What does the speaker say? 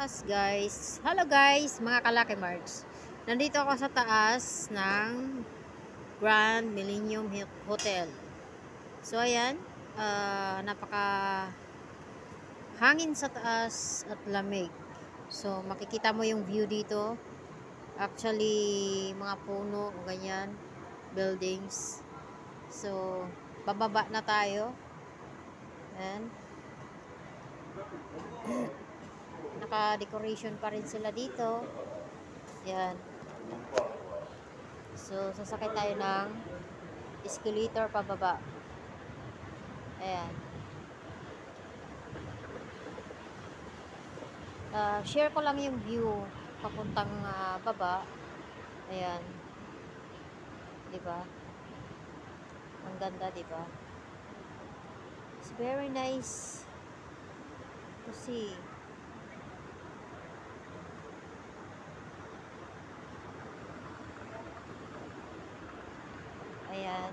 taas guys. Hello guys, mga kalaki marks. Nandito ako sa taas ng Grand Millennium Hotel. So ayan, napaka hangin sa taas at lamig. So makikita mo yung view dito. Actually, mga puno o ganyan, buildings. So bababa na tayo. Ayan. Naka-decoration pa rin sila dito. Yan. So, sasakay tayo ng escalator pababa. Ayan. Share ko lang yung view papuntang baba. Ayan. Diba? Ang ganda, diba? It's very nice to see. Ayan.